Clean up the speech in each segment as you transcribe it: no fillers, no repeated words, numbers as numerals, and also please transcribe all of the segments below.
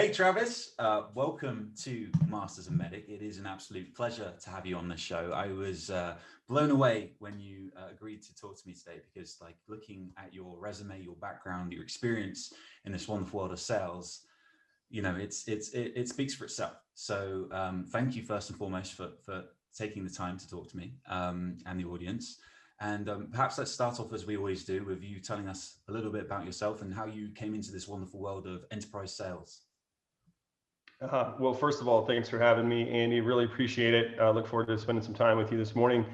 Hey, Travis, welcome to Masters of MEDDICC. It is an absolute pleasure to have you on the show. I was blown away when you agreed to talk to me today because, like, looking at your resume, your background, your experience in this wonderful world of sales, you know, it speaks for itself. So thank you first and foremost for taking the time to talk to me and the audience. And perhaps let's start off, as we always do, with you telling us a little bit about yourself and how you came into this wonderful world of enterprise sales. Well, first of all, thanks for having me, Andy. Really appreciate it. I look forward to spending some time with you this morning.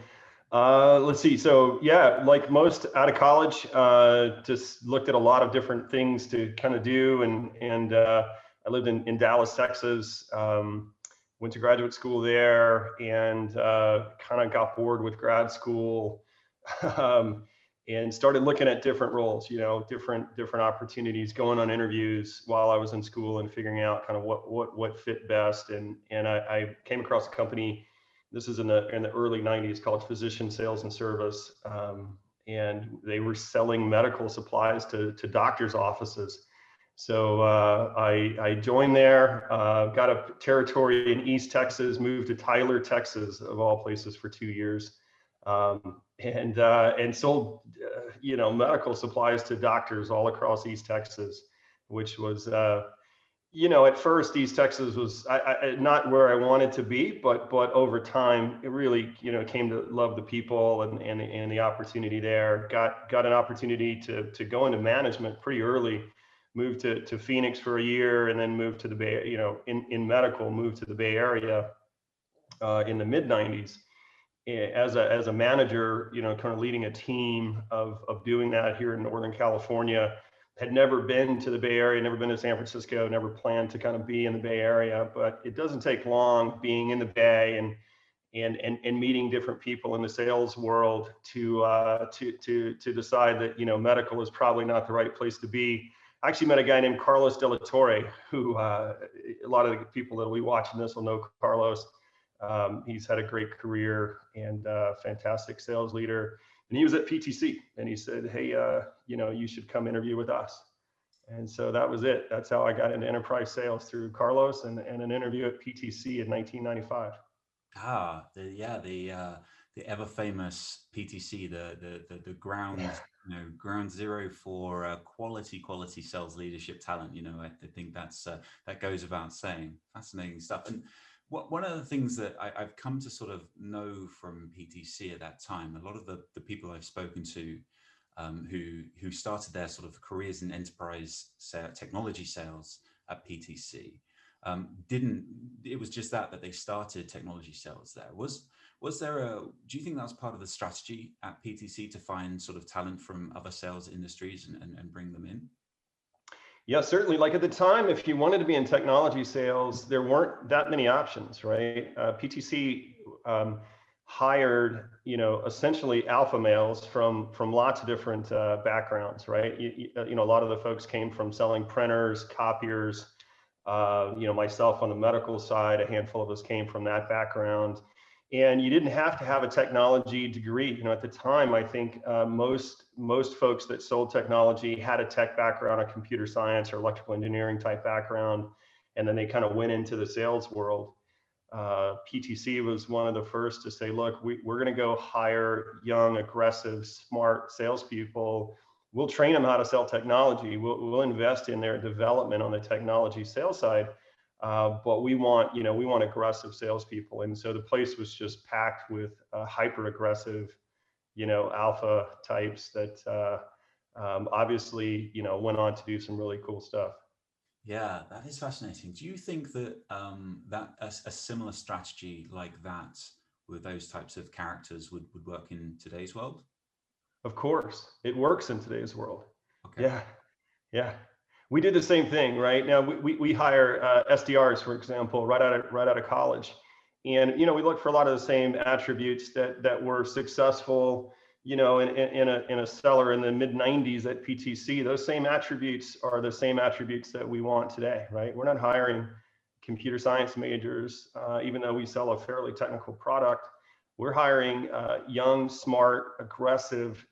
Let's see. So yeah, like most out of college, just looked at a lot of different things to kind of do. And I lived in Dallas, Texas, went to graduate school there and kind of got bored with grad school. And started looking at different roles, different opportunities, going on interviews while I was in school and figuring out kind of what fit best. And I came across a company. This is in the early 90s, called Physician Sales and Service, and they were selling medical supplies to doctors' offices. So I joined there, got a territory in East Texas, moved to Tyler, Texas, of all places, for 2 years. And sold, medical supplies to doctors all across East Texas, which was, at first East Texas was not where I wanted to be, but over time it really, came to love the people and the opportunity there. Got an opportunity to go into management pretty early. Moved to Phoenix for a year, and then moved to the Bay, in medical, moved to the Bay Area in the mid 90s. As a manager, kind of leading a team of doing that here in Northern California. Had never been to the Bay Area, never been to San Francisco, never planned to kind of be in the Bay Area, but it doesn't take long being in the Bay and meeting different people in the sales world to decide that, medical is probably not the right place to be. I actually met a guy named Carlos De La Torre, who a lot of the people that we watch in this will know Carlos. He's had a great career and fantastic sales leader. And he was at PTC, and he said, hey, you should come interview with us. And so that was it. That's how I got into enterprise sales, through Carlos and an interview at PTC in 1995. The ever famous PTC, the ground, ground zero for quality sales leadership talent. I think that goes without saying. Fascinating stuff. And one of the things that I've come to sort of know from PTC at that time, a lot of the people I've spoken to who started their sort of careers in enterprise technology sales at PTC, it was just that they started technology sales there. Was there do you think that was part of the strategy at PTC to find sort of talent from other sales industries and bring them in? Yeah, certainly. Like at the time, if you wanted to be in technology sales, there weren't that many options, right? PTC hired, essentially alpha males from lots of different backgrounds, right? A lot of the folks came from selling printers, copiers. Myself on the medical side, a handful of us came from that background. And you didn't have to have a technology degree. At the time, I think most folks that sold technology had a tech background, a computer science or electrical engineering type background, and then they kind of went into the sales world. PTC was one of the first to say, look, we're going to go hire young, aggressive, smart salespeople. We'll train them how to sell technology. We'll invest in their development on the technology sales side. But we want aggressive salespeople. And so the place was just packed with hyper aggressive, alpha types that obviously, went on to do some really cool stuff. Yeah, that is fascinating. Do you think that that a similar strategy like that with those types of characters would work in today's world? Of course, it works in today's world. Okay. Yeah. We did the same thing, right? Now we hire SDRs, for example, right out of college, and we look for a lot of the same attributes that were successful, in a seller in the mid 90s at PTC. Those same attributes are the same attributes that we want today, right? We're not hiring computer science majors, even though we sell a fairly technical product. We're hiring young, smart, aggressive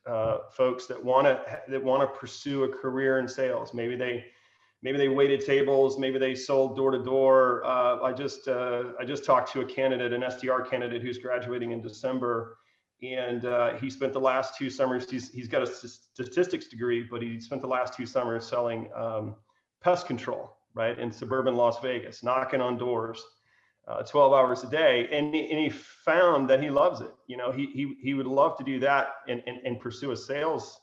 folks that want to pursue a career in sales. Maybe maybe they waited tables, maybe they sold door to door. I just talked to a candidate, an SDR candidate who's graduating in December, and he spent the last 2 summers. He's got a statistics degree, but he spent the last 2 summers selling pest control, right, in suburban Las Vegas, knocking on doors, 12 hours a day, and he found that he loves it. You know, he would love to do that and pursue a sales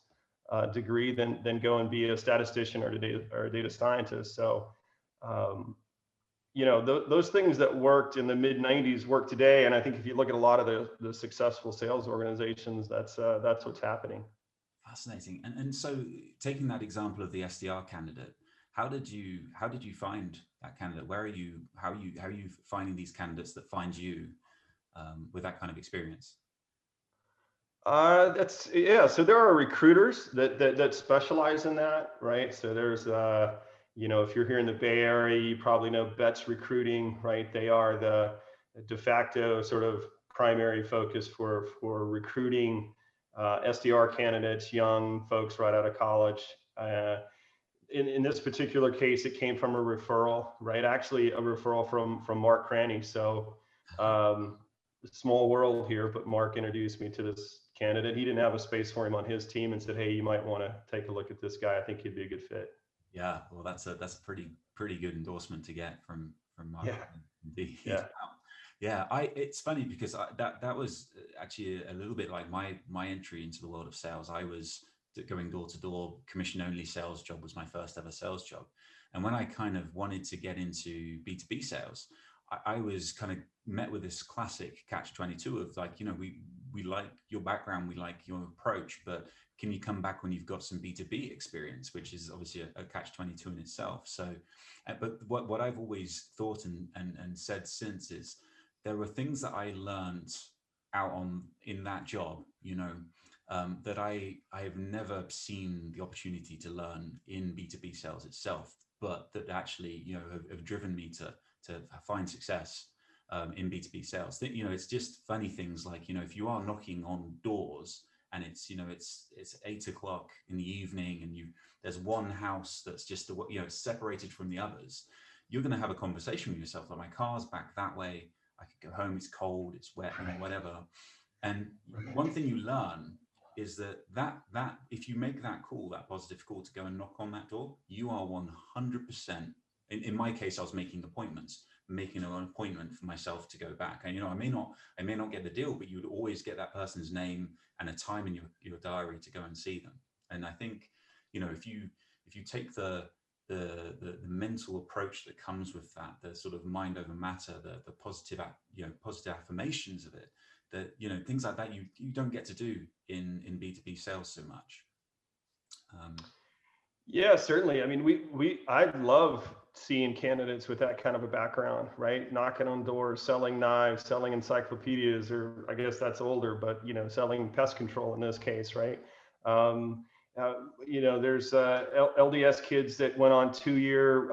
degree than go and be a statistician or a data scientist. So, you know, those things that worked in the mid 90s work today. And I think if you look at a lot of the successful sales organizations, that's what's happening. Fascinating. And so taking that example of the SDR candidate, how did you find that candidate? How are you finding these candidates that find you with that kind of experience? So there are recruiters that specialize in that, right? So there's you know, if you're here in the Bay Area, you probably know Betts Recruiting, right? They are the de facto sort of primary focus for recruiting SDR candidates, young folks right out of college. In this particular case, it came from a referral, right? Actually, a referral from Mark Cranny. So small world here, but Mark introduced me to this candidate. He didn't have a space for him on his team and said, "Hey, you might want to take a look at this guy. I think he'd be a good fit." Yeah, well, that's a pretty good endorsement to get from Mark. Yeah. Indeed. Yeah. Yeah, it's funny because that was actually a little bit like my entry into the world of sales. I was going door to door, commission only sales job was my first ever sales job. And when I kind of wanted to get into B2B sales, I was kind of met with this classic catch-22 of like, you know, we like your background, we like your approach, but can you come back when you've got some B2B experience, which is obviously a catch-22 in itself. So, but what I've always thought and said since is there were things that I learned out in that job, you know, that I have never seen the opportunity to learn in B2B sales itself, but that actually, you know, have driven me to find success in B2B sales. You know, it's just funny things like, you know, if you are knocking on doors and it's, you know, it's 8 o'clock in the evening and there's one house that's just, you know, separated from the others, you're going to have a conversation with yourself like, my car's back that way, I could go home, it's cold, it's wet, you know, whatever. And one thing you learn is that if you make that call, that positive call to go and knock on that door, you are 100%. In my case, I was making an appointment for myself to go back. And, you know, I may not get the deal, but you would always get that person's name and a time in your diary to go and see them. And I think, you know, if you take the mental approach that comes with that, the sort of mind over matter, the positive, you know, positive affirmations of it, that, you know, things like that you don't get to do in B2B sales so much. Yeah, certainly. I mean, I love seeing candidates with that kind of a background, right? Knocking on doors, selling knives, selling encyclopedias, or I guess that's older, but, you know, selling pest control in this case, right? You know, there's LDS kids that went on 2-year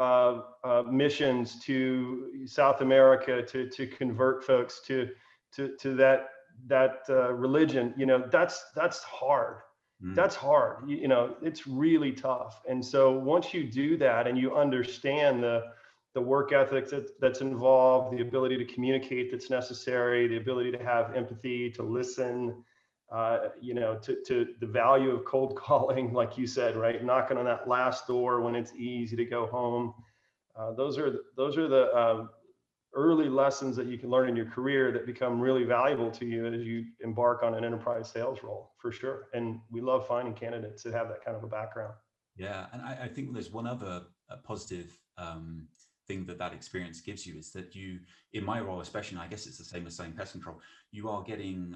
missions to South America to convert folks to that religion. You know, that's hard. That's hard. You know, it's really tough. And so once you do that and you understand the work ethic that's involved, the ability to communicate that's necessary, the ability to have empathy, to listen, you know, to the value of cold calling, like you said, right? Knocking on that last door when it's easy to go home. Those are the early lessons that you can learn in your career that become really valuable to you as you embark on an enterprise sales role, for sure. And we love finding candidates that have that kind of a background. Yeah, and I think there's one other positive thing that experience gives you is that you, in my role especially, and I guess it's the same as selling pest control, you are getting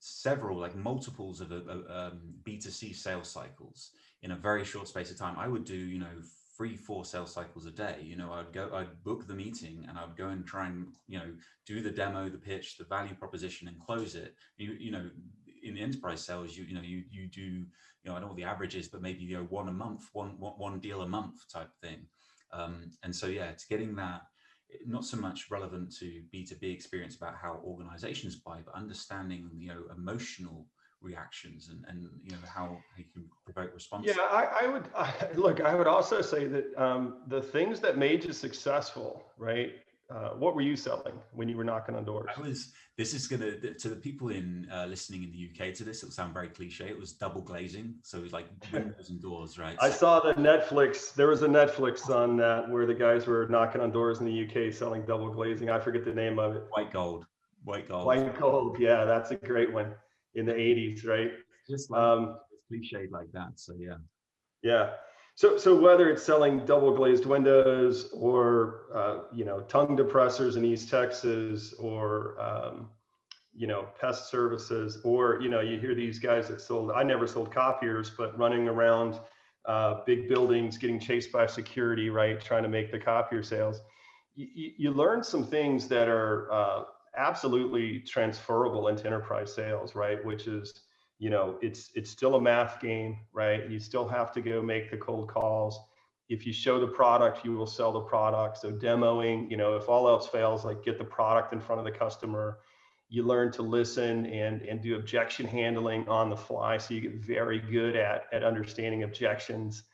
several, like multiples of B2C sales cycles in a very short space of time. I would do, you know, 3-4 sales cycles a day. You know, I'd book the meeting and I'd go and try and, you know, do the demo, the pitch, the value proposition, and close it. You know, in enterprise sales, you do, you know, I don't know what the average is, but maybe, you know, one a month, one deal a month type thing. And so, yeah, it's getting that, not so much relevant to B2B experience about how organizations buy, but understanding, you know, emotional reactions and you know, how you can provoke response? Yeah, I would look. I would also say that the things that made you successful, right? What were you selling when you were knocking on doors? This is gonna, to the people in listening in the UK to this, it'll sound very cliche. It was double glazing. So it was like windows and doors, right? I saw the Netflix. There was a Netflix on that where the guys were knocking on doors in the UK selling double glazing. I forget the name of it. White gold, white gold. White gold. Yeah, that's a great one in the 80s, right? Just like Um, it's cliched like that. So yeah. yeah. So whether it's selling double glazed windows or tongue depressors in East Texas or pest services, or you hear these guys that sold. I never sold copiers, but running around big buildings, getting chased by security, right, trying to make the copier sales. You learn some things that are absolutely transferable into enterprise sales, right? Which is, it's still a math game, right? You still have to go make the cold calls. If you show the product, you will sell the product. So demoing, if all else fails, like get the product in front of the customer. You learn to listen and do objection handling on the fly. So you get very good at understanding objections.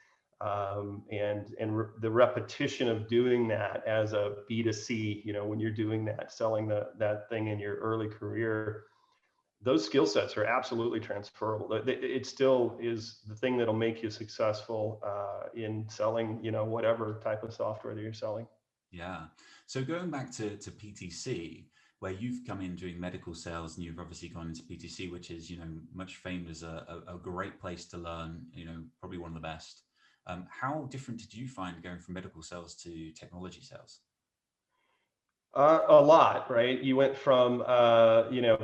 The repetition of doing that as a B2C, when you're doing that, selling that thing in your early career, those skill sets are absolutely transferable. It still is the thing that'll make you successful in selling, whatever type of software that you're selling. Yeah. So going back to PTC, where you've come in doing medical sales and you've obviously gone into PTC, which is, much famed as a great place to learn, probably one of the best. How different did you find going from medical sales to technology sales? A lot, right? You went from,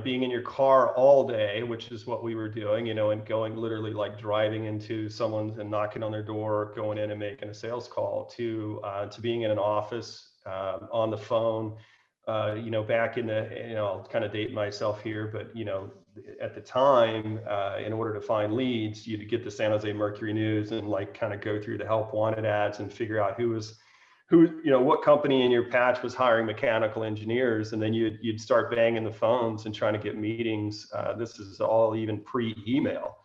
being in your car all day, which is what we were doing, and going literally like driving into someone's and knocking on their door, going in and making a sales call, to being in an office, on the phone, back in the, I'll kind of date myself here, but, at the time, in order to find leads, you'd get the San Jose Mercury News and like kind of go through the help wanted ads and figure out what company in your patch was hiring mechanical engineers, and then you'd start banging the phones and trying to get meetings. This is all even pre-email,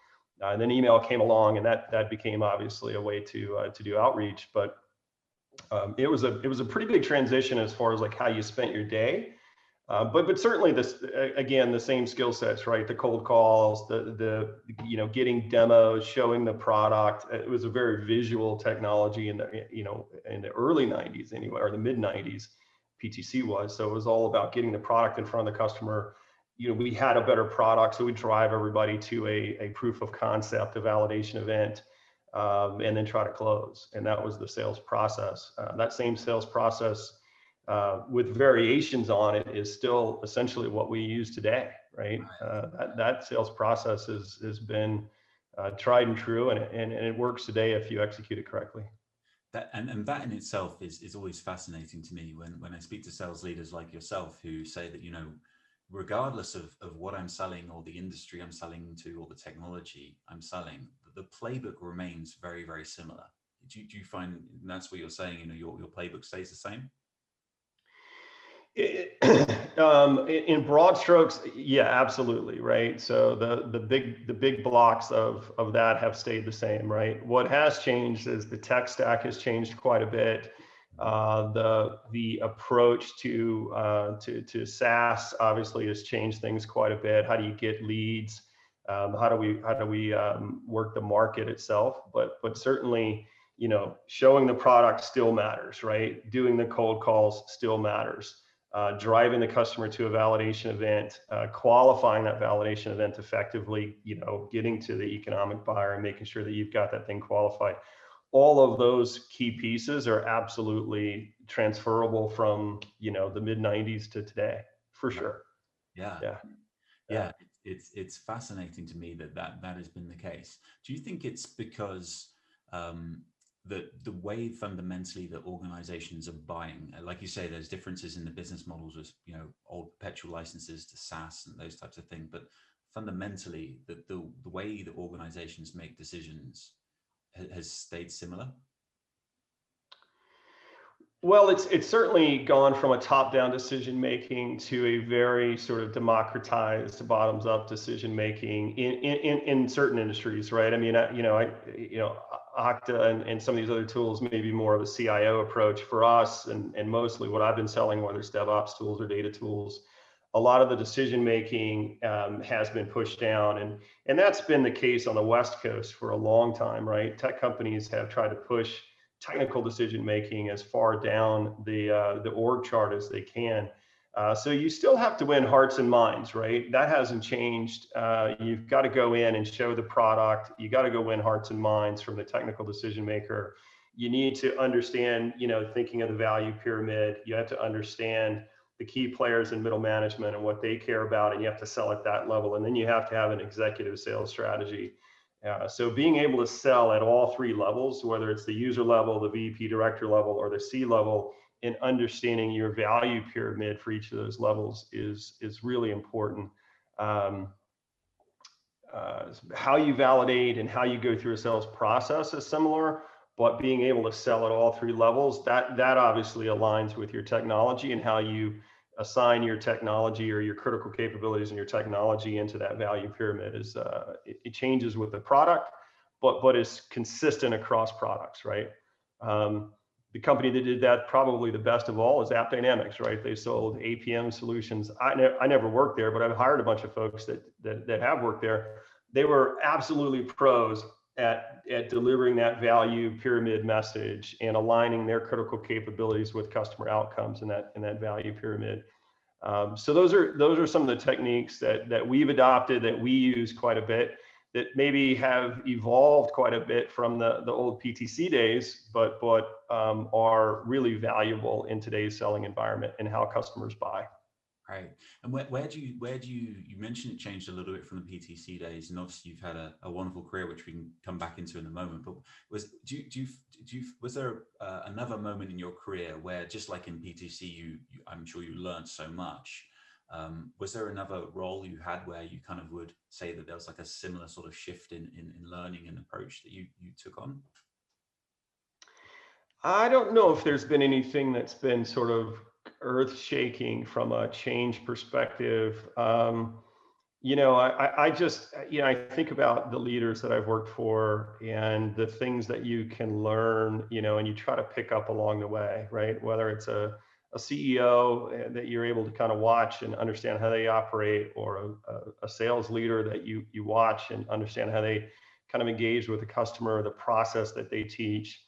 and then email came along, and that became obviously a way to do outreach. But it was a pretty big transition as far as like how you spent your day. But certainly this, again, the same skill sets, right? The cold calls, the getting demos, showing the product. It was a very visual technology in the early 90s anyway, or the mid 90s, PTC was. So it was all about getting the product in front of the customer. We had a better product, so we drive everybody to a proof of concept, a validation event, and then try to close. And that was the sales process. That same sales process, with variations on it, is still essentially what we use today, right? That sales process has been tried and true, and it works today if you execute it correctly. That and that in itself is always fascinating to me when I speak to sales leaders like yourself who say that, regardless of what I'm selling or the industry I'm selling to or the technology I'm selling, the playbook remains very, very similar. Do you find that's what you're saying, your playbook stays the same? In broad strokes, yeah, absolutely, right. So the big blocks of that have stayed the same, right. What has changed is the tech stack has changed quite a bit. The approach to SaaS obviously has changed things quite a bit. How do you get leads? How do we work the market itself? But certainly, showing the product still matters, right. Doing the cold calls still matters. Driving the customer to a validation event, qualifying that validation event effectively, getting to the economic buyer and making sure that you've got that thing qualified. All of those key pieces are absolutely transferable from, the mid 90s to today, for sure. Yeah. Yeah. Yeah. It's fascinating to me that has been the case. Do you think it's because the way fundamentally that organizations are buying, like you say, there's differences in the business models with, old perpetual licenses to SaaS and those types of things, but fundamentally the way that organizations make decisions has stayed similar? Well, it's certainly gone from a top-down decision making to a very sort of democratized bottoms-up decision making in certain industries, right? I mean, Okta and some of these other tools may be more of a CIO approach for us, and mostly what I've been selling, whether it's DevOps tools or data tools, a lot of the decision making has been pushed down, and that's been the case on the West Coast for a long time, right? Tech companies have tried to push technical decision making as far down the org chart as they can. So you still have to win hearts and minds, right? That hasn't changed. You've got to go in and show the product. You got to go win hearts and minds from the technical decision maker. You need to understand, thinking of the value pyramid. You have to understand the key players in middle management and what they care about, and you have to sell at that level. And then you have to have an executive sales strategy. So being able to sell at all three levels, whether it's the user level, the VP director level, or the C level, and understanding your value pyramid for each of those levels is really important. Um, how you validate and how you go through a sales process is similar, but being able to sell at all three levels, that obviously aligns with your technology and how you assign your technology or your critical capabilities and your technology into that value pyramid. It changes with the product, but is consistent across products, right? The company that did that probably the best of all is AppDynamics, right? They sold APM solutions. I never worked there, but I've hired a bunch of folks that have worked there. They were absolutely pros at delivering that value pyramid message and aligning their critical capabilities with customer outcomes in that value pyramid. So those are some of the techniques that we've adopted, that we use quite a bit, that maybe have evolved quite a bit from the old PTC days, but are really valuable in today's selling environment and how customers buy. Right. And you mentioned it changed a little bit from the PTC days, and obviously you've had a wonderful career, which we can come back into in a moment. But was there another moment in your career where, just like in PTC, I'm sure you learned so much. Was there another role you had where you kind of would say that there was like a similar sort of shift in learning and approach that you took on? I don't know if there's been anything that's been sort of earth shaking from a change perspective. I just, I think about the leaders that I've worked for and the things that you can learn, and you try to pick up along the way, right? Whether it's a CEO that you're able to kind of watch and understand how they operate, or a sales leader that you watch and understand how they kind of engage with the customer, the process that they teach.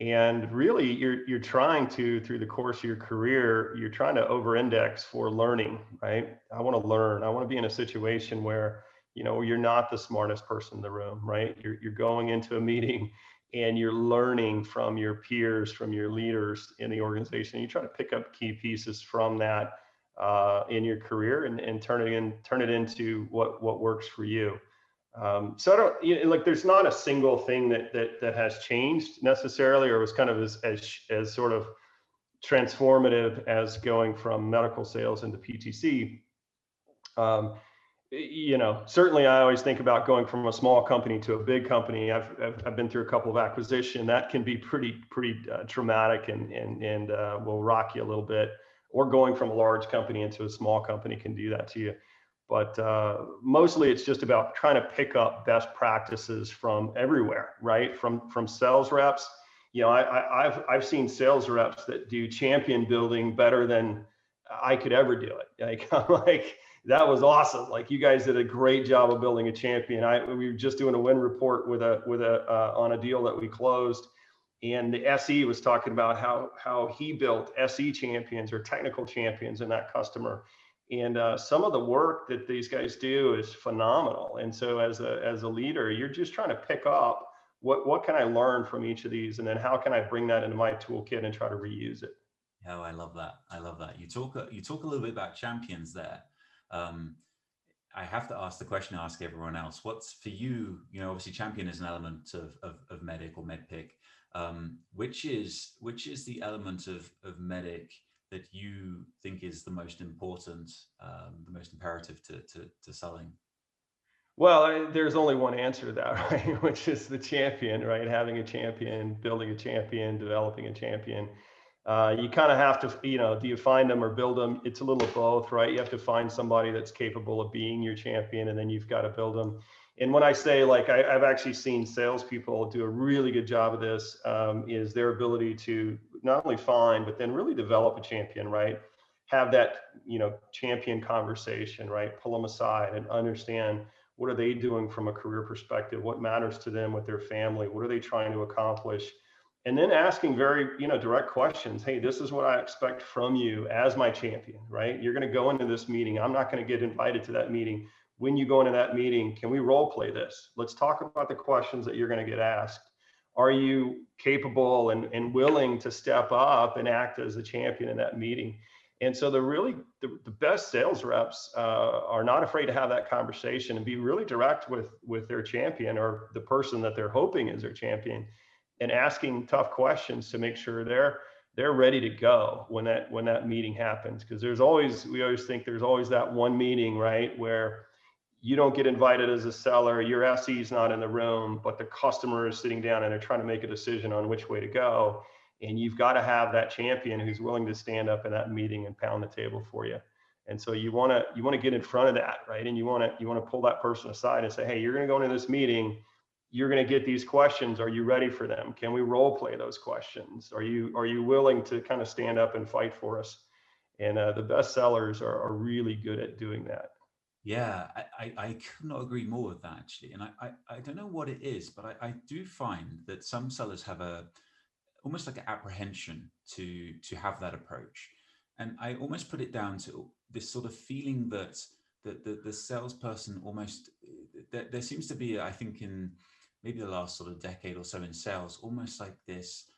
And really, you're trying to, through the course of your career, you're trying to over-index for learning, right? I want to learn. I want to be in a situation where, you're not the smartest person in the room, right? You're going into a meeting and you're learning from your peers, from your leaders in the organization. You try to pick up key pieces from that in your career and turn it into what works for you. So I don't, like, there's not a single thing that has changed necessarily, or was kind of as sort of transformative as going from medical sales into PTC. Certainly I always think about going from a small company to a big company. I've been through a couple of acquisitions that can be pretty traumatic and will rock you a little bit. Or going from a large company into a small company can do that to you. But mostly it's just about trying to pick up best practices from everywhere, right? From sales reps. I've seen sales reps that do champion building better than I could ever do it. Like, I'm like, that was awesome. Like, you guys did a great job of building a champion. We were just doing a win report on a deal that we closed, and the SE was talking about how he built SE champions or technical champions in that customer. And some of the work that these guys do is phenomenal. And so as a leader, you're just trying to pick up what can I learn from each of these, and then how can I bring that into my toolkit and try to reuse it. Oh, I love that. I love that. You talk a little bit about champions there. I have to ask the question I ask everyone else. What's for you? Obviously, champion is an element of MEDDICC or MEDDICC. Which is the element of MEDDICC that you think is the most important, the most imperative to selling? Well, there's only one answer to that, right? Which is the champion, right? Having a champion, building a champion, developing a champion. You kind of have to, do you find them or build them? It's a little of both, right? You have to find somebody that's capable of being your champion, and then you've got to build them. And when I say, like, I've actually seen salespeople do a really good job of this, is their ability to not only find, but then really develop a champion, right? Have that, champion conversation, right? Pull them aside and understand, what are they doing from a career perspective? What matters to them with their family? What are they trying to accomplish? And then asking very, direct questions. Hey, this is what I expect from you as my champion, right? You're going to go into this meeting. I'm not going to get invited to that meeting. When you go into that meeting, can we role play this? Let's talk about the questions that you're going to get asked. Are you capable and willing to step up and act as a champion in that meeting? And so the best sales reps are not afraid to have that conversation and be really direct with their champion, or the person that they're hoping is their champion, and asking tough questions to make sure they're ready to go when that meeting happens. Because we always think there's always that one meeting, right, where you don't get invited as a seller, your SE is not in the room, but the customer is sitting down and they're trying to make a decision on which way to go. And you've got to have that champion who's willing to stand up in that meeting and pound the table for you. And so you want to get in front of that, right? And you want to pull that person aside and say, hey, you're going to go into this meeting. You're going to get these questions. Are you ready for them? Can we role play those questions? Are you willing to kind of stand up and fight for us? And the best sellers are really good at doing that. Yeah, I could not agree more with that, actually. And I don't know what it is, but I do find that some sellers have almost like an apprehension to have that approach. And I almost put it down to this sort of feeling that the salesperson almost, there seems to be, I think, in maybe the last sort of decade or so in sales, almost like this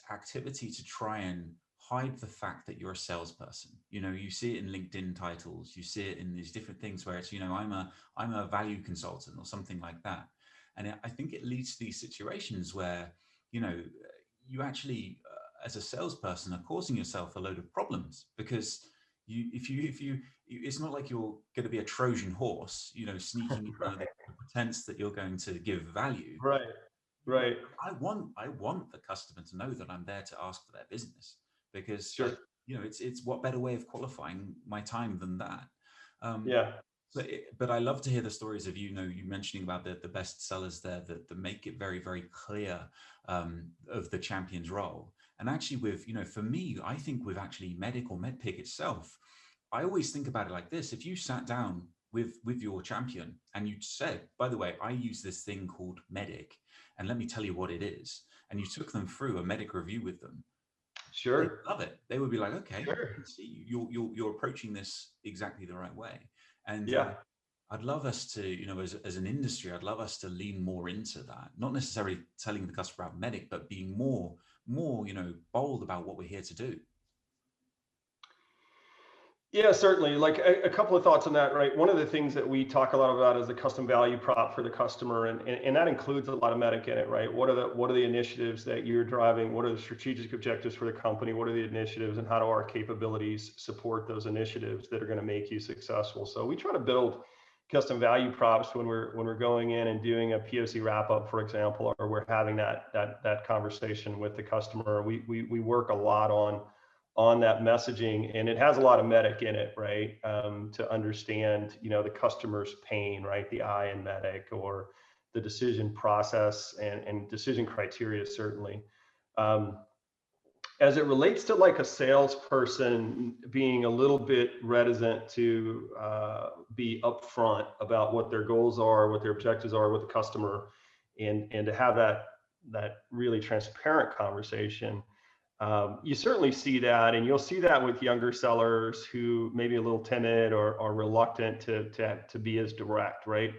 activity to try and hide the fact that you're a salesperson. You see it in LinkedIn titles, you see it in these different things where it's, I'm a value consultant or something like that. And I think it leads to these situations where, you actually, as a salesperson, are causing yourself a load of problems, because if you, it's not like you're going to be a Trojan horse, sneaking in under the pretense that you're going to give value. Right. Right. I want the customer to know that I'm there to ask for their business, because Sure. it's what better way of qualifying my time than that. Yeah. But I love to hear the stories of you mentioning about the best sellers there that make it very, very clear of the champion's role. And actually, for me, I think with actually MEDDICC or MEDDICC itself, I always think about it like this: if you sat down with your champion and you said, by the way, I use this thing called MEDDICC, and let me tell you what it is, and you took them through a MEDDICC review with them, they Sure. love it. They would be like, okay, Sure. I can see you're approaching this exactly the right way. And Yeah. I'd love us to, as an industry, I'd love us to lean more into that. Not necessarily telling the customer about MEDDICC, but being more, bold about what we're here to do. Yeah, certainly. Like a couple of thoughts on that, right? One of the things that we talk a lot about is the custom value prop for the customer, and that includes a lot of MEDDICC in it, right? What are the initiatives that you're driving? What are the strategic objectives for the company? What are the initiatives, and how do our capabilities support those initiatives that are going to make you successful? So we try to build custom value props when we're going in and doing a POC wrap up, for example, or we're having that conversation with the customer. We work a lot on that messaging, and it has a lot of MEDDICC in it, right? To understand, the customer's pain, right? The I in MEDDICC, or the decision process and decision criteria, certainly. As it relates to like a salesperson being a little bit reticent to be upfront about what their goals are, what their objectives are with the customer, and to have that really transparent conversation. You certainly see that, and you'll see that with younger sellers who may be a little timid or are reluctant to be as direct, right?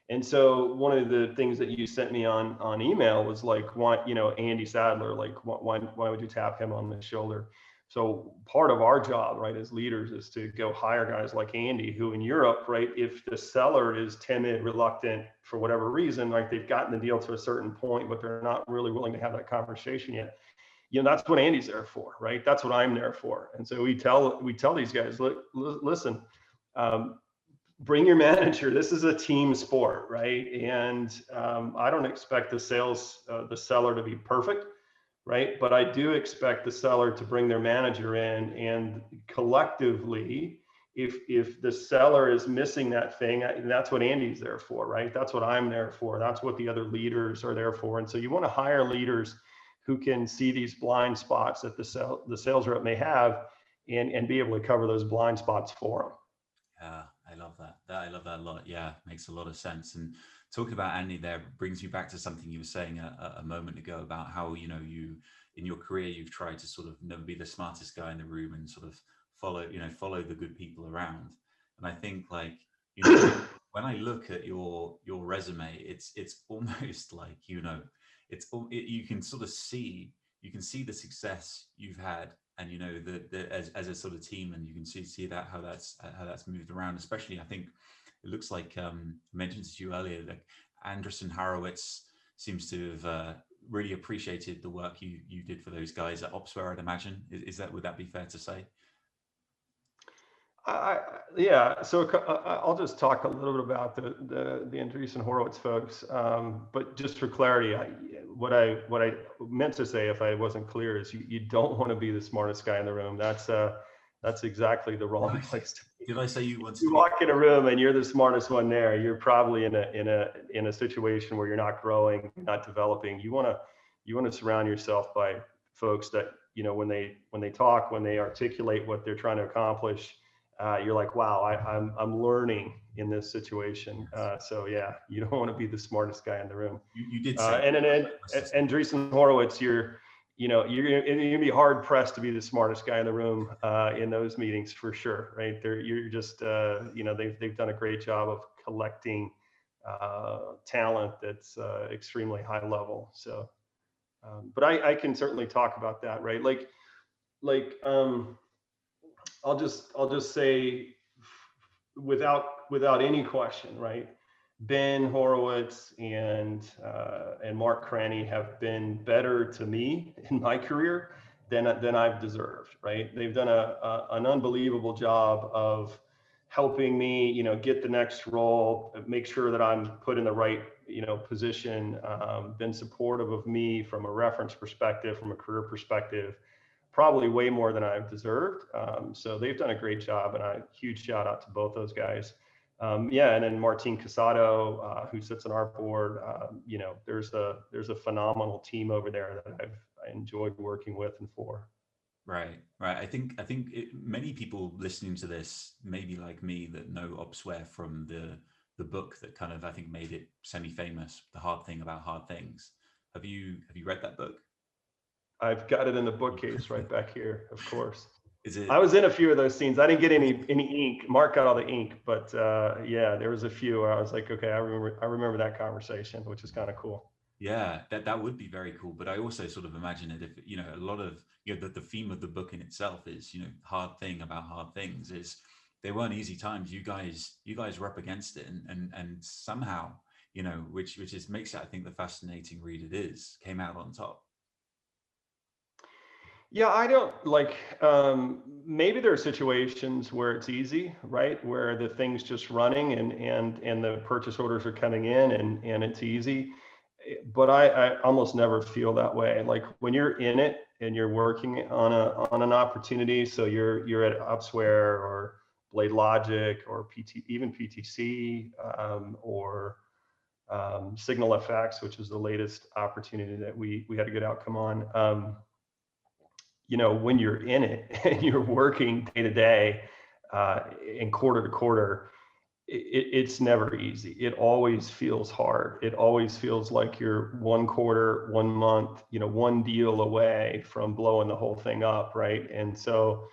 And so one of the things that you sent me on email was like, why, Andy Sadler, like, why would you tap him on the shoulder? So part of our job, right, as leaders, is to go hire guys like Andy, who in Europe, right, if the seller is timid, reluctant for whatever reason, like they've gotten the deal to a certain point, but they're not really willing to have that conversation yet, that's what Andy's there for, right? That's what I'm there for. And so we tell these guys, look, listen, bring your manager. This is a team sport, right? And I don't expect the seller to be perfect, right? But I do expect the seller to bring their manager in, and collectively, if the seller is missing that thing, that's what Andy's there for, right? That's what I'm there for. That's what the other leaders are there for. And so you want to hire leaders who can see these blind spots that the sales rep may have, and be able to cover those blind spots for them. Yeah, I love that. I love that a lot. Yeah, makes a lot of sense. And talking about Andy there brings me back to something you were saying a moment ago about how, you know, you in your career, you've tried to sort of never be the smartest guy in the room and sort of follow the good people around. And I think, like, you know, when I look at your resume, it's almost like, you know, you can sort of see, you can see the success you've had, and you know as a sort of team, and you can see that how that's moved around. Especially, I think it looks like I mentioned to you earlier, like Anderson Horowitz seems to have really appreciated the work you did for those guys at Opsware, I'd imagine. Is that, would that be fair to say? Yeah, so I'll just talk a little bit about the Andreessen Horowitz folks, but just for clarity, what I meant to say, if I wasn't clear, is you don't want to be the smartest guy in the room. That's exactly the wrong place to be. Did I say you wanted You to be? walk in a room and you're the smartest one there, you're probably in a situation where you're not growing, not developing. You want to surround yourself by folks that, you know, when they talk, when they articulate what they're trying to accomplish, you're like, wow, I'm learning in this situation. So yeah, you don't want to be the smartest guy in the room. You did say And Andreessen Horowitz, you're gonna be hard pressed to be the smartest guy in the room in those meetings for sure, right? You're just they've done a great job of collecting talent that's extremely high level. So, but I can certainly talk about that, right? Like I'll just say, without any question, right? Ben Horowitz and Mark Cranny have been better to me in my career than I've deserved, right? They've done an unbelievable job of helping me, you know, get the next role, make sure that I'm put in the right, you know, position. Been supportive of me from a reference perspective, from a career perspective, probably way more than I've deserved. So they've done a great job, and a huge shout out to both those guys. Yeah, and then Martin Casado, who sits on our board. You know, there's a phenomenal team over there that I enjoyed working with and for. Right. I think many people listening to this, maybe like me, that know Opsware from the book that kind of, I think, made it semi-famous, The Hard Thing About Hard Things. Have you read that book? I've got it in the bookcase right back here, of course. Is it? I was in a few of those scenes. I didn't get any ink. Mark got all the ink, but yeah, there was a few where I was like, okay, I remember that conversation, which is kind of cool. Yeah, that would be very cool. But I also sort of imagine it, if, you know, a lot of, you know, the theme of the book in itself is, you know, hard thing about hard things, is they weren't easy times. You guys were up against it, and somehow, you know, which is makes it, I think, the fascinating read it is, came out on top. Yeah, I don't like, maybe there are situations where it's easy, right? Where the thing's just running, and the purchase orders are coming in, and it's easy. But I almost never feel that way. Like when you're in it and you're working on an opportunity, so you're at Opsware or BladeLogic or even PTC, or SignalFx, which is the latest opportunity that we had a good outcome on. You know, when you're in it and you're working day to day, and quarter to quarter, it's never easy. It always feels hard. It always feels like you're one quarter, 1 month, you know, one deal away from blowing the whole thing up, right? And so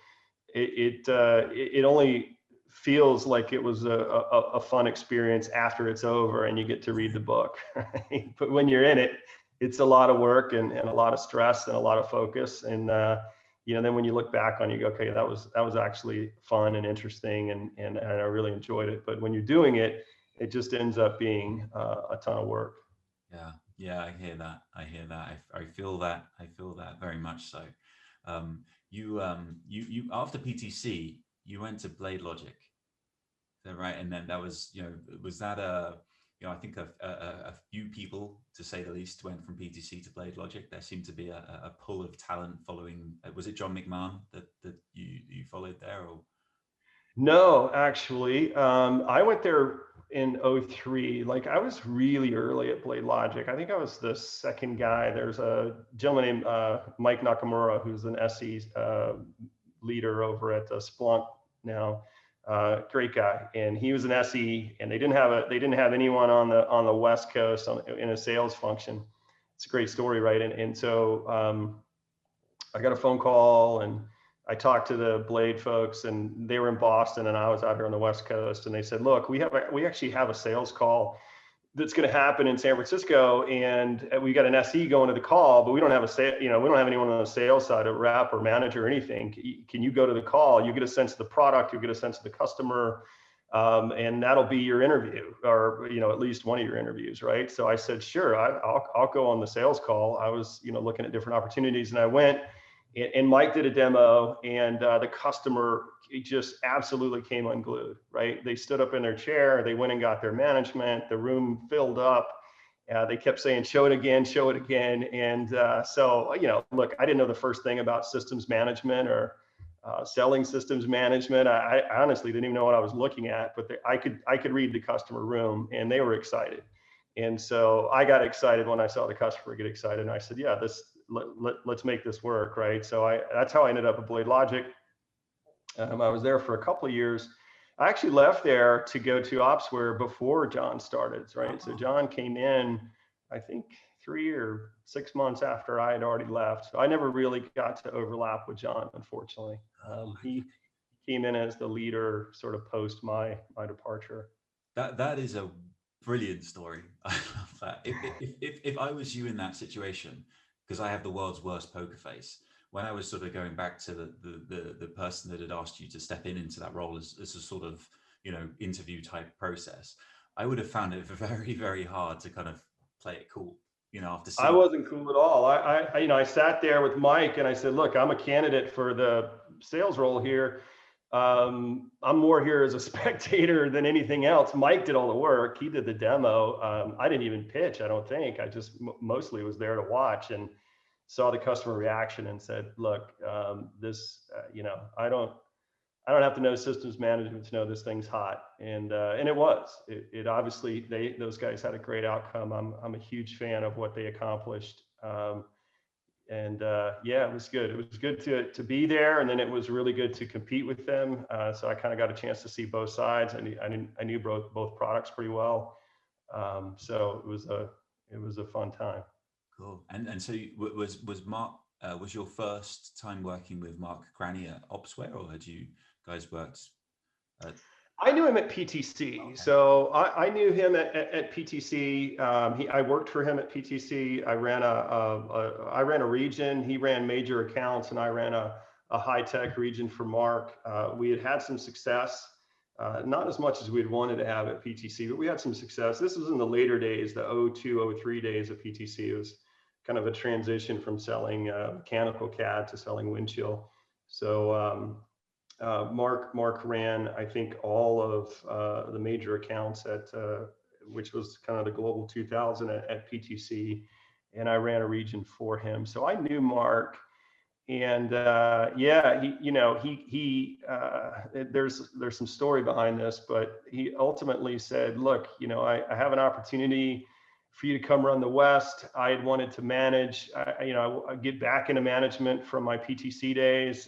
it only feels like it was a fun experience after it's over and you get to read the book, right? But when you're in it, it's a lot of work, and a lot of stress and a lot of focus. And you know, then when you look back on it, you go, okay, that was actually fun and interesting, and I really enjoyed it. But when you're doing it, it just ends up being a ton of work. Yeah, I hear that. I feel that. I feel that very much so. You after PTC, you went to BladeLogic, is that right? And then that was, you know, was that a, I think a few people, to say the least, went from PTC to BladeLogic. There seemed to be a pull of talent following. Was it John McMahon that you followed there, or? No, actually, I went there in '03. Like I was really early at BladeLogic. I think I was the second guy. There's a gentleman named Mike Nakamura, who's an SE leader over at Splunk now. Great guy, and he was an SE, and they didn't have anyone on the West Coast in a sales function. It's a great story, right? And so I got a phone call, and I talked to the Blade folks, and they were in Boston, and I was out here on the West Coast, and they said, "Look, we actually have a sales call that's going to happen in San Francisco, and we got an SE going to the call, but we don't have we don't have anyone on the sales side, a rep or manager or anything. Can you go to the call? You get a sense of the product, you get a sense of the customer, and that'll be your interview, or at least one of your interviews, right?" So I said, "Sure, I'll go on the sales call." I was looking at different opportunities, and I went. And Mike did a demo, and the customer just absolutely came unglued, right? They stood up in their chair, they went and got their management, the room filled up. They kept saying, "Show it again, show it again." And so, look, I didn't know the first thing about systems management or selling systems management. I honestly didn't even know what I was looking at, but I could read the customer room, and they were excited. And so I got excited when I saw the customer get excited, and I said, "Yeah, let's make this work," right? So that's how I ended up at BladeLogic. I was there for a couple of years. I actually left there to go to Opsware before John started, right? So John came in, I think 3 or 6 months after I had already left. So I never really got to overlap with John, unfortunately. He came in as the leader sort of post my departure. That is a brilliant story. I love that. If I was you in that situation, because I have the world's worst poker face, when I was sort of going back to the person that had asked you to step into that role as a sort of interview type process, I would have found it very, very hard to kind of play it cool. After seeing. I wasn't cool at all. I sat there with Mike, and I said, "Look, I'm a candidate for the sales role here. I'm more here as a spectator than anything else." Mike did all the work. He did the demo. I didn't even pitch, I don't think. I just mostly was there to watch and saw the customer reaction and said, "Look, I don't have to know systems management to know this thing's hot." And it was. It obviously, those guys had a great outcome. I'm a huge fan of what they accomplished. Yeah, it was good. It was good to be there, and then it was really good to compete with them. So I kind of got a chance to see both sides. I knew both products pretty well. So it was a fun time. Cool. And so was Mark was your first time working with Mark Granny at Opsware, or had you guys worked? I knew him at PTC. Okay. So I knew him at PTC. I worked for him at PTC. I ran a region. He ran major accounts, and I ran a high tech region for Mark. We had some success, not as much as we'd wanted to have at PTC, but we had some success. This was in the later days, the 02, 03 days of PTC. It was kind of a transition from selling mechanical CAD to selling wind chill. So Mark ran, I think, all of the major accounts at which was kind of the global 2000 at PTC, and I ran a region for him. So I knew Mark, and yeah, there's some story behind this, but he ultimately said, "Look, I have an opportunity for you to come run the West." I had wanted to manage, I get back into management from my PTC days.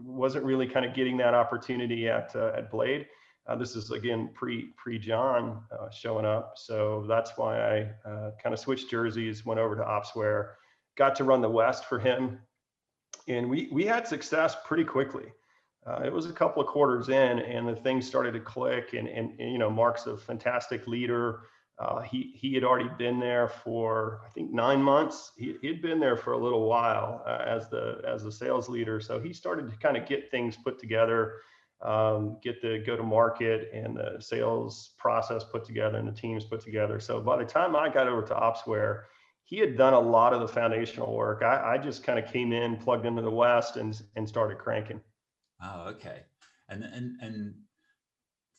Wasn't really kind of getting that opportunity at Blade. This is again pre John showing up, so that's why I kind of switched jerseys, went over to Opsware, got to run the West for him, and we had success pretty quickly. It was a couple of quarters in, and the things started to click. And Mark's a fantastic leader. He had already been there for, I think, 9 months. He'd been there for a little while as the sales leader. So he started to kind of get things put together, get the go-to-market and the sales process put together and the teams put together. So by the time I got over to Opsware, he had done a lot of the foundational work. I just kind of came in, plugged into the West, and started cranking. Oh, okay. And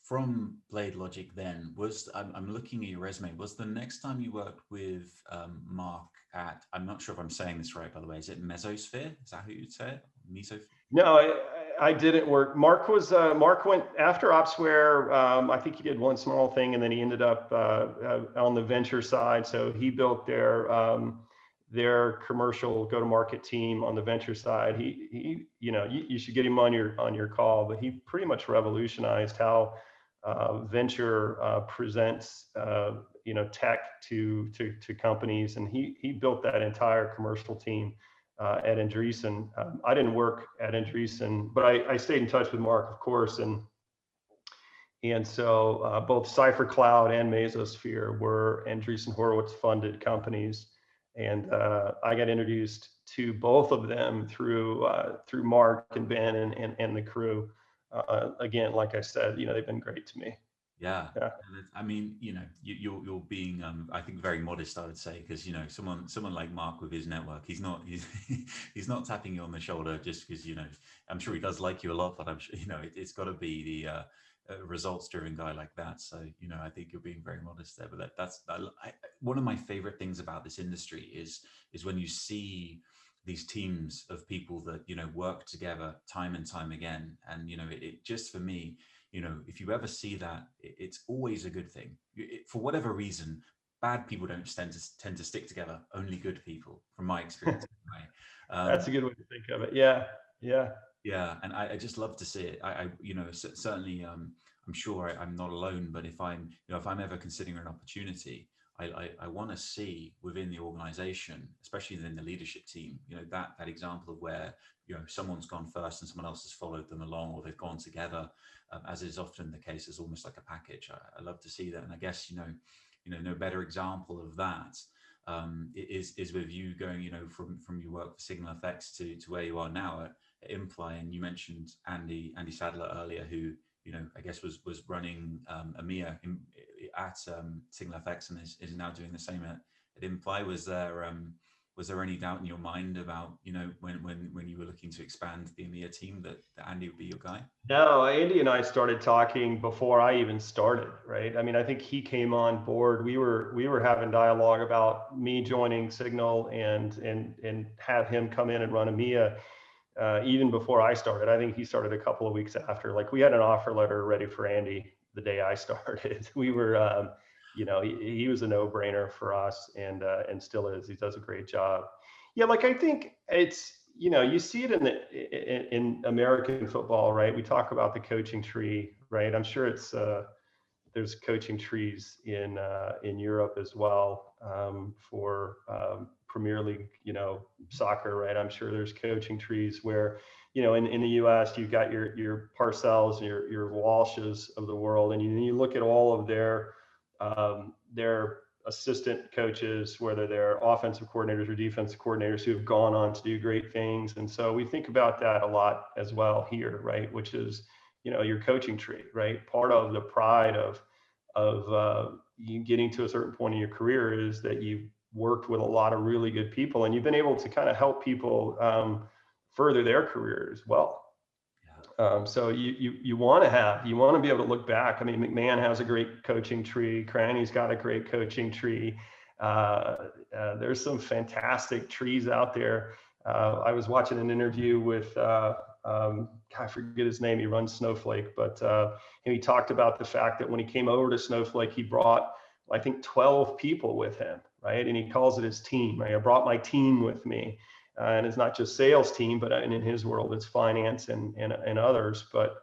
from BladeLogic then, I'm looking at your resume, was the next time you worked with Mark at, I'm not sure if I'm saying this right, by the way, is it Mesosphere? Is that who you'd say it? Mesosphere? No, I didn't work. Mark went after Opsware. I think he did one small thing, and then he ended up on the venture side. So he built their commercial go-to-market team on the venture side. He you should get him on your call, but he pretty much revolutionized how venture presents tech to companies, and he built that entire commercial team at Andreessen. I didn't work at Andreessen, but I stayed in touch with Mark, of course, and so both Cipher Cloud and Mesosphere were Andreessen Horowitz funded companies, and I got introduced to both of them through Mark and Ben and the crew. Again, like I said, they've been great to me. Yeah. Yeah. I mean, you're being, I think, very modest, I would say, because someone like Mark with his network, he's not he's not tapping you on the shoulder just because I'm sure he does like you a lot, but I'm sure it's got to be the results driven guy like that. So I think you're being very modest there. But that's one of my favorite things about this industry is when you see these teams of people that work together time and time again, and it just, for me, if you ever see that, it's always a good thing. For whatever reason, bad people don't tend to stick together. Only good people, from my experience. That's a good way to think of it. Yeah, yeah. Yeah, and I just love to see it. Certainly, I'm sure I'm not alone. But if I'm ever considering an opportunity, I want to see within the organization, especially within the leadership team, that example of where someone's gone first and someone else has followed them along, or they've gone together, as is often the case, as almost like a package. I love to see that, and I guess no better example of that is with you going from your work for SignalFx to where you are now at Imply. And you mentioned Andy Sadler earlier, who I guess was running EMEA at SignalFx, and is now doing the same at Imply. Was there any doubt in your mind about when you were looking to expand the EMEA team that Andy would be your guy? No, Andy and I started talking before I even started, right? I mean, I think he came on board. We were having dialogue about me joining Signal and have him come in and run EMEA even before I started. I think he started a couple of weeks after. Like, we had an offer letter ready for Andy the day I started. We were, he was a no-brainer for us, and still is. He does a great job. Yeah, like, I think it's, you see it in American football, right? We talk about the coaching tree, right? I'm sure there's coaching trees in Europe as well, for Premier League, soccer, right? I'm sure there's coaching trees where, in the U.S. you've got your Parcells and your Walshes of the world, and you look at all of their assistant coaches, whether they're offensive coordinators or defensive coordinators, who have gone on to do great things. And so we think about that a lot as well here, right? Which is, your coaching tree, right? Part of the pride of you getting to a certain point in your career is that you've worked with a lot of really good people, and you've been able to kind of help people further their career as well. So you want to be able to look back. I mean, McMahon has a great coaching tree. Cranny's got a great coaching tree. There's some fantastic trees out there. I was watching an interview with, I forget his name. He runs Snowflake, but he talked about the fact that when he came over to Snowflake, he brought, I think, 12 people with him, right? And he calls it his team, right? I brought my team with me. And it's not just sales team, but in his world, it's finance and others. But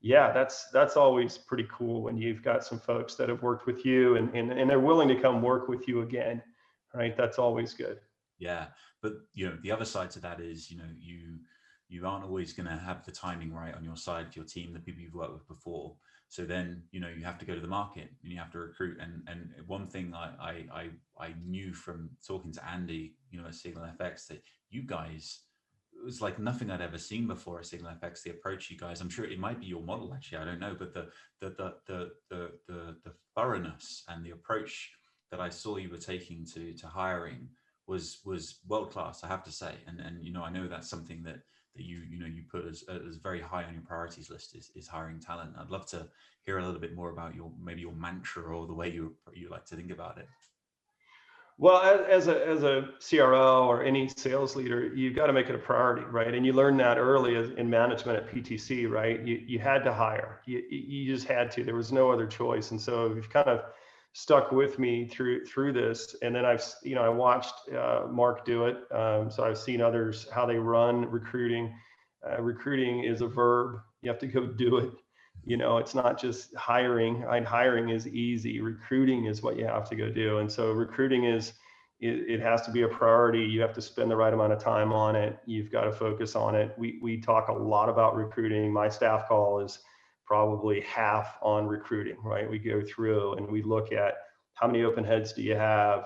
yeah, that's always pretty cool when you've got some folks that have worked with you and they're willing to come work with you again, right? That's always good. Yeah, but the other side to that is you aren't always going to have the timing right on your side for your team, the people you've worked with before. So then, you have to go to the market and you have to recruit. And one thing I knew from talking to Andy, at SignalFx, that you guys, it was like nothing I'd ever seen before at SignalFx. The approach you guys, I'm sure it might be your model, actually, I don't know, but the thoroughness and the approach that I saw you were taking to hiring was world class, I have to say. And I know that's something that that you put as very high on your priorities list is hiring talent. I'd love to hear a little bit more about maybe your mantra or the way you like to think about it. Well, as a CRO or any sales leader, you've got to make it a priority, right? And you learned that early in management at PTC, right? You had to hire. You just had to. There was no other choice. And so you've kind of stuck with me through this. And then I watched Mark do it. So I've seen others how they run recruiting. Recruiting is a verb. You have to go do it. It's not just hiring. Hiring is easy. Recruiting is what you have to go do. And so recruiting it has to be a priority. You have to spend the right amount of time on it. You've got to focus on it. We talk a lot about recruiting. My staff call is probably half on recruiting, right? We go through and we look at how many open heads do you have?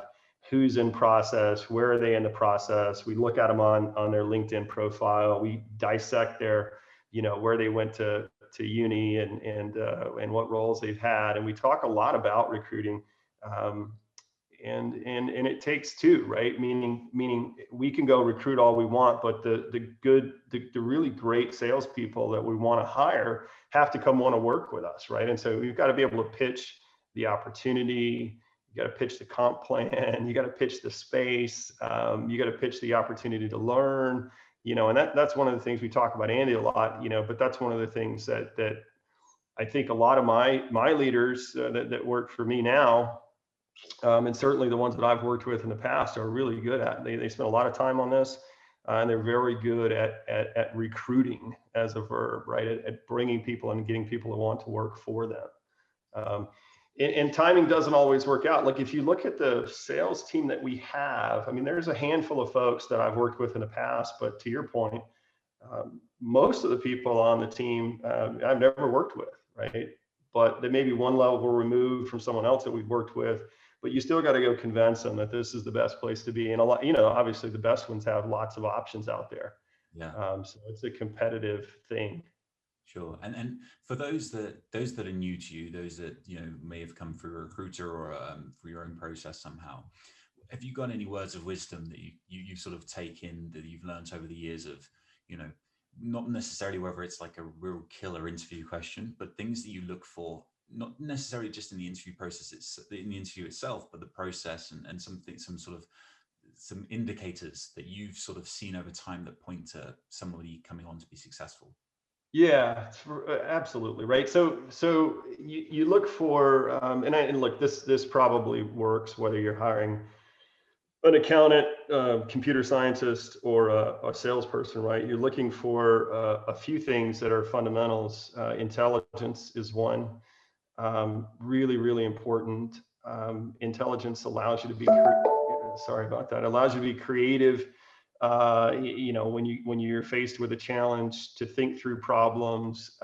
Who's in process? Where are they in the process? We look at them on their LinkedIn profile. We dissect their, where they went to uni and what roles they've had, and we talk a lot about recruiting, and it takes two, right? Meaning we can go recruit all we want, but the really great salespeople that we want to hire have to come want to work with us, right? And so we've got to be able to pitch the opportunity. You got to pitch the comp plan. You got to pitch the space. You got to pitch the opportunity to learn. And that's one of the things we talk about Andy a lot, but that's one of the things that I think a lot of my leaders that work for me now, and certainly the ones that I've worked with in the past, are really good at. They spend a lot of time on this, and they're very good at recruiting as a verb, right? At bringing people and getting people to want to work for them. And timing doesn't always work out. Like if you look at the sales team that we have, there's a handful of folks that I've worked with in the past, but to your point, most of the people on the team I've never worked with, right? But they may be one level removed from someone else that we've worked with, but you still got to go convince them that this is the best place to be. And a lot, obviously the best ones have lots of options out there. Yeah. So it's a competitive thing. Sure. And for those that are new to you, those that may have come through a recruiter or through your own process somehow, have you got any words of wisdom that you sort of take in that you've learned over the years of, not necessarily whether it's like a real killer interview question, but things that you look for, not necessarily just in the interview process, in the interview itself, but the process and some indicators that you've sort of seen over time that point to somebody coming on to be successful? Yeah, absolutely, right. So you look for, and look, this probably works whether you're hiring an accountant, computer scientist, or a salesperson, right? You're looking for a few things that are fundamentals. Intelligence is one, really, really important. Intelligence allows you to be, sorry about that, allows you to be creative. When you're faced with a challenge, to think through problems.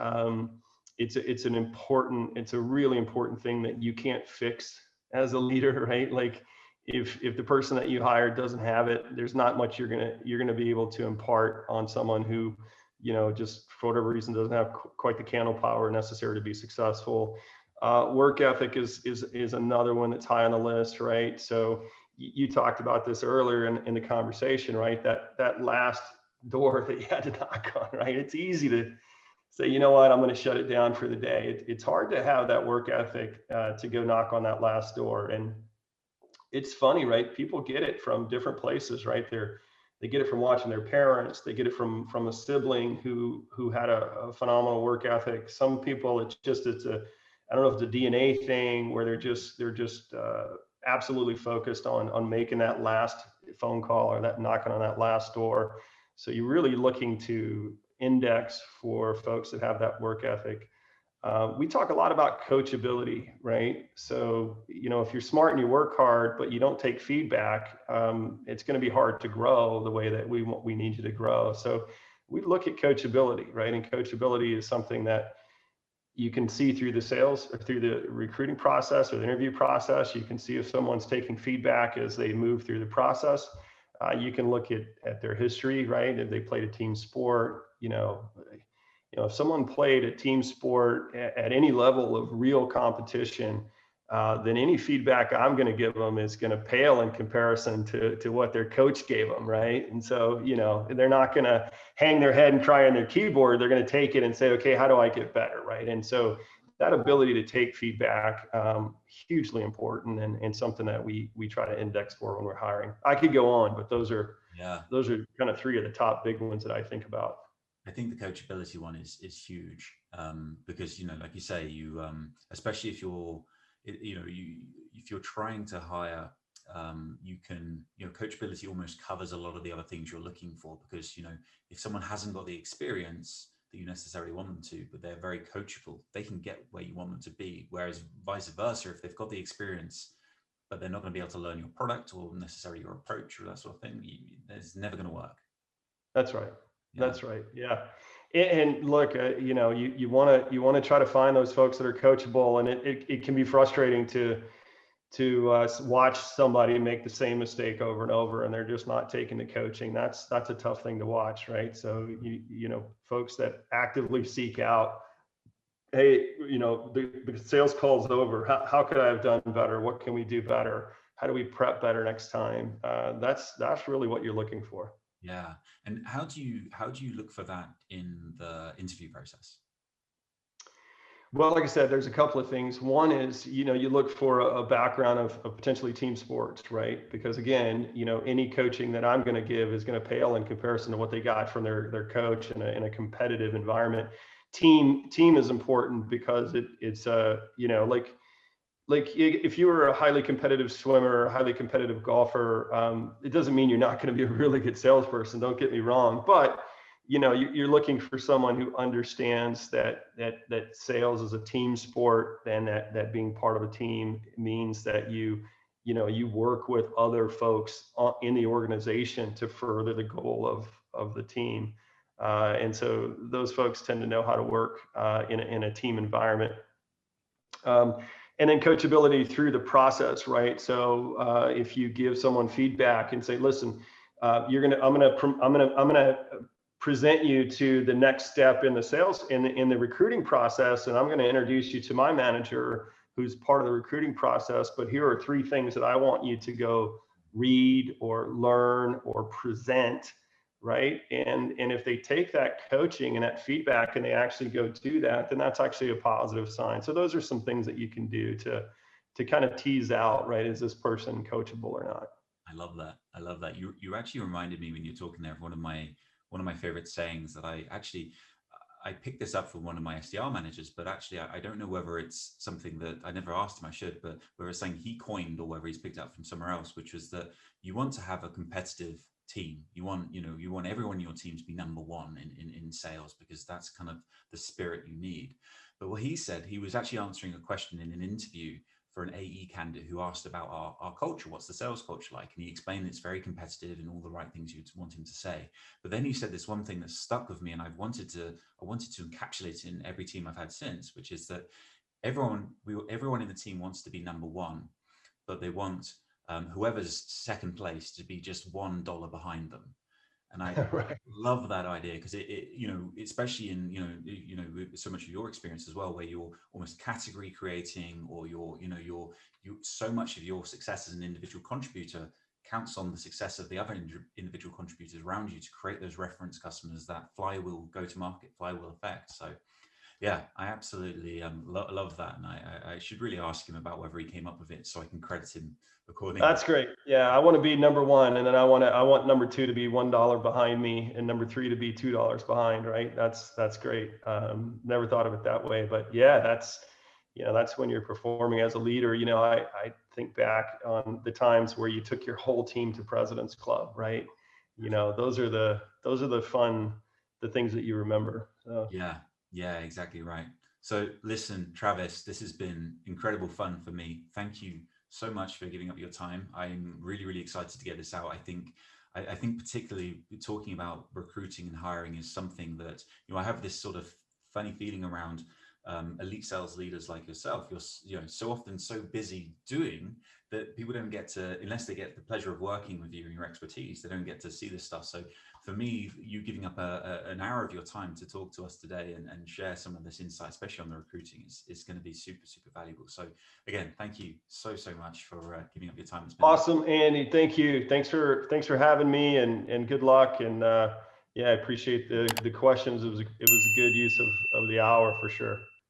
It's a really important thing that you can't fix as a leader, right? Like if the person that you hired doesn't have it, there's not much you're gonna be able to impart on someone who, just for whatever reason doesn't have quite the candle power necessary to be successful. Work ethic is another one that's high on the list, right? So you talked about this earlier in the conversation, right? That last door that you had to knock on, right? It's easy to say, you know what, I'm going to shut it down for the day. It's hard to have that work ethic to go knock on that last door. And it's funny, right? People get it from different places, right? They get it from watching their parents. They get it from a sibling who had a phenomenal work ethic. Some people, I don't know if it's a DNA thing where they're just absolutely focused on making that last phone call or that knocking on that last door. So you're really looking to index for folks that have that work ethic. We talk a lot about coachability, right? So, if you're smart and you work hard, but you don't take feedback, it's going to be hard to grow the way that we need you to grow. So we look at coachability, right? And coachability is something that you can see through the sales or through the recruiting process or the interview process. You can see if someone's taking feedback as they move through the process. You can look at their history, right? If they played a team sport, if someone played a team sport at any level of real competition, then any feedback I'm going to give them is going to pale in comparison to what their coach gave them, right? And so, they're not going to hang their head and cry on their keyboard. They're going to take it and say, okay, how do I get better, right? And so that ability to take feedback, hugely important, and something that we try to index for when we're hiring. I could go on, but those are kind of three of the top big ones that I think about. I think the coachability one is huge, because like you say, you especially if you're if you're trying to hire, you can coachability almost covers a lot of the other things you're looking for, because if someone hasn't got the experience that you necessarily want them to, but they're very coachable, they can get where you want them to be. Whereas vice versa, if they've got the experience but they're not going to be able to learn your product or necessarily your approach or that sort of thing, it's never going to work. That's right. That's right. Yeah. And look, you want to try to find those folks that are coachable, and it can be frustrating to watch somebody make the same mistake over and over, and they're just not taking the coaching. That's a tough thing to watch, right? So folks that actively seek out, hey, the sales call's over. How could I have done better? What can we do better? How do we prep better next time? That's really what you're looking for. Yeah. And how do you look for that in the interview process? Well, like I said, there's a couple of things. One is, you look for a background of potentially team sports, right? Because again, any coaching that I'm going to give is going to pale in comparison to what they got from their coach in a competitive environment. Team is important because it's like if you were a highly competitive swimmer or highly competitive golfer, it doesn't mean you're not going to be a really good salesperson. Don't get me wrong, but you're looking for someone who understands that sales is a team sport, and that being part of a team means that you work with other folks in the organization to further the goal of the team. And so those folks tend to know how to work in a team environment. And then coachability through the process, right? So if you give someone feedback and say, listen, I'm gonna present you to the next step in the sales in the recruiting process, and I'm going to introduce you to my manager who's part of the recruiting process, but here are 3 things that I want you to go read or learn or present, right? And if they take that coaching and that feedback and they actually go do that, then that's actually a positive sign. So those are some things that you can do to kind of tease out, right? Is this person coachable or not? I love that. I love that. You actually reminded me when you're talking there of one of my favorite sayings that I picked this up from one of my SDR managers, but actually I don't know whether it's something that I never asked him, I should, but whether it's saying he coined or whether he's picked up from somewhere else, which was that you want to have a competitive team. You want everyone in your team to be number one in sales, because that's kind of the spirit you need. But what he said, he was actually answering a question in an interview for an AE candidate who asked about our culture. What's the sales culture like? And he explained it's very competitive and all the right things you'd want him to say. But then he said this one thing that stuck with me, and I wanted to encapsulate it in every team I've had since, which is that everyone in the team wants to be number one, but they want whoever's second place to be just $1 behind them. And I Right. love that idea, because it especially in so much of your experience as well, where you're almost category creating, or you so much of your success as an individual contributor counts on the success of the other individual contributors around you to create those reference customers, that flywheel go-to-market flywheel effect. So yeah, I absolutely love that, and I should really ask him about whether he came up with it so I can credit him accordingly. That's great. Yeah, I want to be number one, and then I want number 2 to be $1 behind me, and number 3 to be $2 behind. Right? That's great. Never thought of it that way, but yeah, that's when you're performing as a leader. I think back on the times where you took your whole team to President's Club, right? Those are the fun, the things that you remember. So. Yeah, exactly right. So listen, Travis, this has been incredible fun for me. Thank you so much for giving up your time. I'm really, really excited to get this out. I think particularly talking about recruiting and hiring is something that, I have this sort of funny feeling around elite sales leaders like yourself, you're so often so busy doing that people don't get to, unless they get the pleasure of working with you and your expertise, they don't get to see this stuff. So for me, you giving up an hour of your time to talk to us today and share some of this insight, especially on the recruiting, is going to be super, super valuable. So again, thank you so much for giving up your time. It's been awesome, Andy. Thank you. Thanks for having me, and good luck. And yeah, I appreciate the questions. It was a good use of the hour for sure.